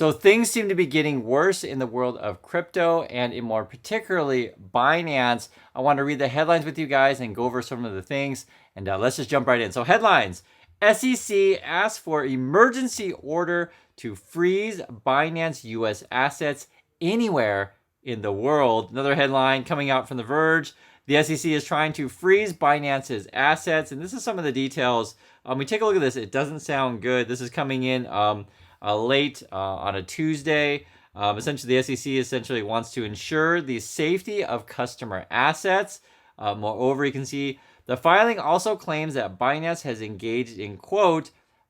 So things seem to be getting worse in the world of crypto and in more particularly Binance. I want to read the headlines with you guys and go over some of the things. And let's just jump right in. So headlines: SEC asks for emergency order to freeze Binance US assets anywhere in the world. Another headline coming out from The Verge: the SEC is trying to freeze Binance's assets. And this is some of the details. We take a look at this. It doesn't sound good. This is coming in late on a Tuesday. Essentially, the SEC essentially wants to ensure the safety of customer assets. Moreover, you can see the filing also claims that Binance has engaged in, quote,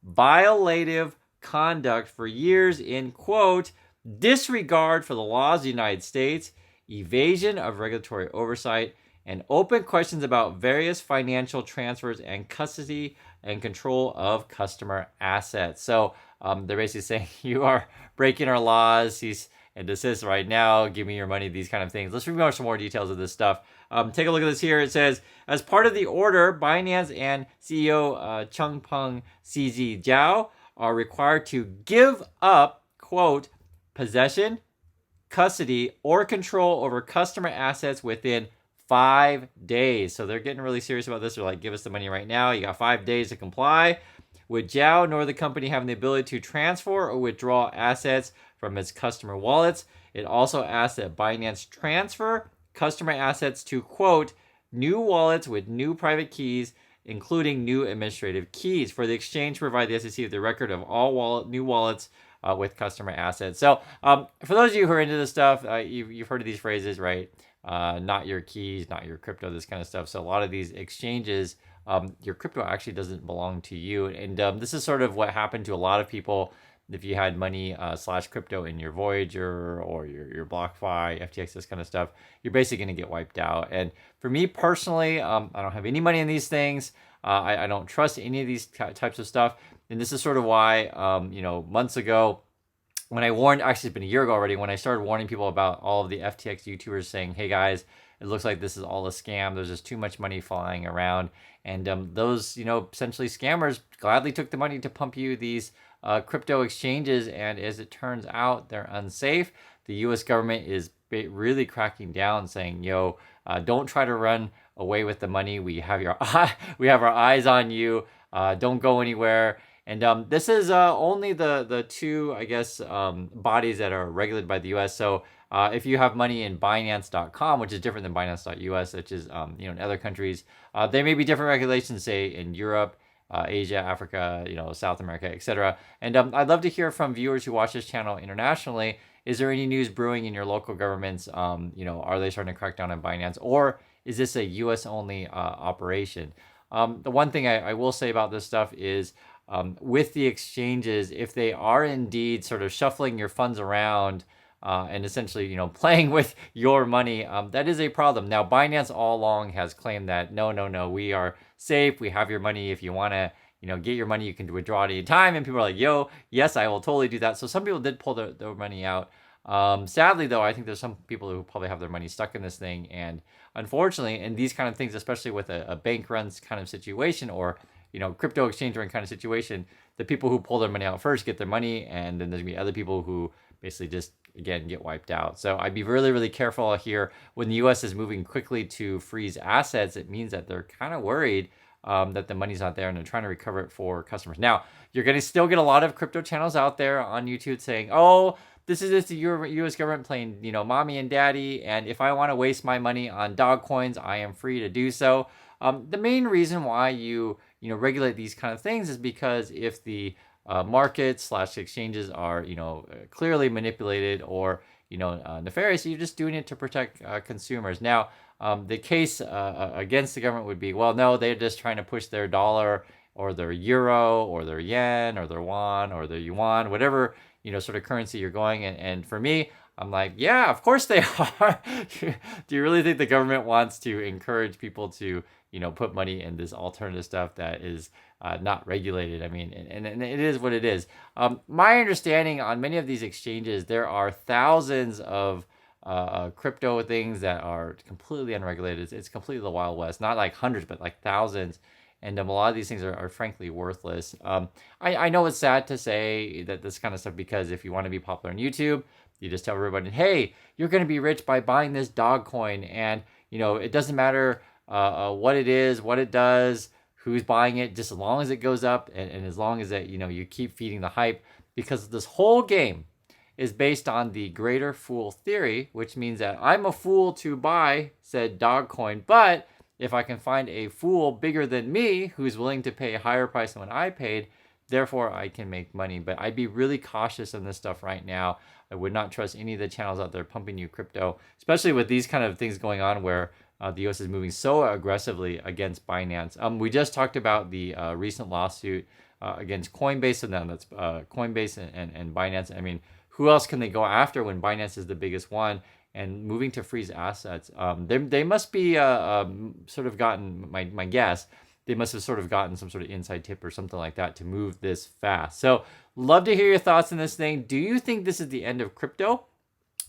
violative conduct for years in, quote, disregard for the laws of the United States, evasion of regulatory oversight, and open questions about various financial transfers and custody and control of customer assets. So they're basically saying you are breaking our laws and desist right now, give me your money, these kind of things. Let's review some more details of this stuff. Take a look at this here. It says, as part of the order, Binance and CEO Changpeng CZ Zhao are required to give up, quote, possession, custody, or control over customer assets within 5 days. So they're getting really serious about this. They're like, give us the money right now. You got 5 days to comply. With Zhao nor the company having the ability to transfer or withdraw assets from its customer wallets, it also asks that Binance transfer customer assets to, quote, new wallets with new private keys, including new administrative keys, for the exchange to provide the SEC with the record of all new wallets with customer assets. So for those of you who are into this stuff, you've heard of these phrases, right? Not your keys, not your crypto, this kind of stuff. So a lot of these exchanges, your crypto actually doesn't belong to you. And this is sort of what happened to a lot of people. If you had money / crypto in your Voyager or your BlockFi, FTX, this kind of stuff, you're basically going to get wiped out. And for me personally, I don't have any money in these things. I don't trust any of these types of stuff. And this is sort of why, months ago, when I warned, actually it's been a year ago already, when I started warning people about all of the FTX YouTubers saying, hey guys, it looks like this is all a scam. There's just too much money flying around. And those, essentially scammers gladly took the money to pump you these crypto exchanges. And as it turns out, they're unsafe. The US government is really cracking down, saying, don't try to run away with the money. We have our eyes on you. Don't go anywhere. And this is only the two, I guess, bodies that are regulated by the U.S. So if you have money in Binance.com, which is different than Binance.us, which is, in other countries, there may be different regulations, say, in Europe, Asia, Africa, South America, etc. And I'd love to hear from viewers who watch this channel internationally. Is there any news brewing in your local governments? Are they starting to crack down on Binance? Or is this a U.S.-only operation? The one thing I will say about this stuff is, with the exchanges, if they are indeed sort of shuffling your funds around and essentially, playing with your money, that is a problem. Now, Binance all along has claimed that, no, we are safe. We have your money. If you want to, get your money, you can withdraw at any time. And people are like, yes, I will totally do that. So some people did pull their money out. Sadly, though, I think there's some people who probably have their money stuck in this thing. And unfortunately, in these kind of things, especially with a bank runs kind of situation or crypto exchange run kind of situation, the people who pull their money out first get their money, and then there's gonna be other people who basically just, again, get wiped out. So I'd be really, really careful here. When the U.S. is moving quickly to freeze assets, it means that they're kind of worried that the money's not there and they're trying to recover it for customers. Now, you're gonna still get a lot of crypto channels out there on YouTube saying, oh, this is just the U.S. government playing, mommy and daddy, and if I want to waste my money on dog coins, I am free to do so. The main reason why you regulate these kind of things is because if the markets / exchanges are, clearly manipulated or, nefarious, you're just doing it to protect consumers. Now, the case against the government would be, well, no, they're just trying to push their dollar or their euro or their yen or their won or their yuan, whatever, sort of currency you're going. And for me, I'm like, yeah, of course they are. Do you really think the government wants to encourage people to, put money in this alternative stuff that is not regulated? I mean, and it is what it is. My understanding on many of these exchanges, there are thousands of crypto things that are completely unregulated. It's completely the Wild West, not like hundreds, but like thousands. And a lot of these things are frankly worthless. I know it's sad to say that this kind of stuff, because if you want to be popular on YouTube, you just tell everybody, hey, you're going to be rich by buying this dog coin. And, it doesn't matter what it is, what it does, who's buying it, just as long as it goes up and as long as that, you keep feeding the hype, because this whole game is based on the greater fool theory, which means that I'm a fool to buy said dog coin, but if I can find a fool bigger than me who's willing to pay a higher price than what I paid, therefore I can make money. But I'd be really cautious on this stuff right now. I would not trust any of the channels out there pumping you crypto, especially with these kind of things going on where the US is moving so aggressively against Binance. We just talked about the recent lawsuit against Coinbase, and then that's Coinbase and Binance. I mean, who else can they go after when Binance is the biggest one? And moving to freeze assets, they must be sort of gotten, my guess, they must have sort of gotten some sort of inside tip or something like that to move this fast. So love to hear your thoughts on this thing. Do you think this is the end of crypto?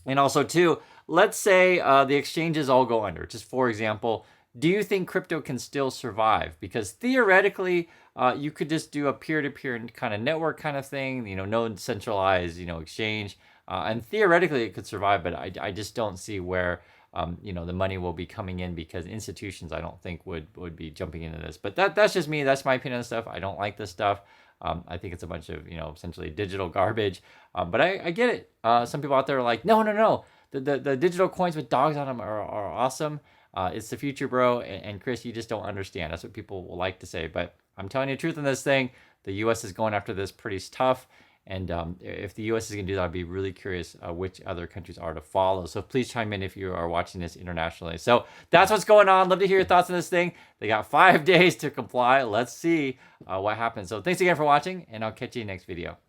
And also, too, let's say the exchanges all go under. Just for example, do you think crypto can still survive? Because theoretically, you could just do a peer-to-peer kind of network kind of thing, no centralized, exchange. And theoretically, it could survive, but I just don't see where, the money will be coming in, because institutions, I don't think, would be jumping into this. But that's just me. That's my opinion on stuff. I don't like this stuff. I think it's a bunch of, essentially digital garbage. But I get it. Some people out there are like, no. The digital coins with dogs on them are awesome. It's the future, bro. And Chris, you just don't understand. That's what people will like to say. But I'm telling you the truth on this thing. The U.S. is going after this pretty tough. And if the U.S. is going to do that, I'd be really curious which other countries are to follow. So please chime in if you are watching this internationally. So that's what's going on. Love to hear your thoughts on this thing. They got 5 days to comply. Let's see what happens. So thanks again for watching, and I'll catch you in the next video.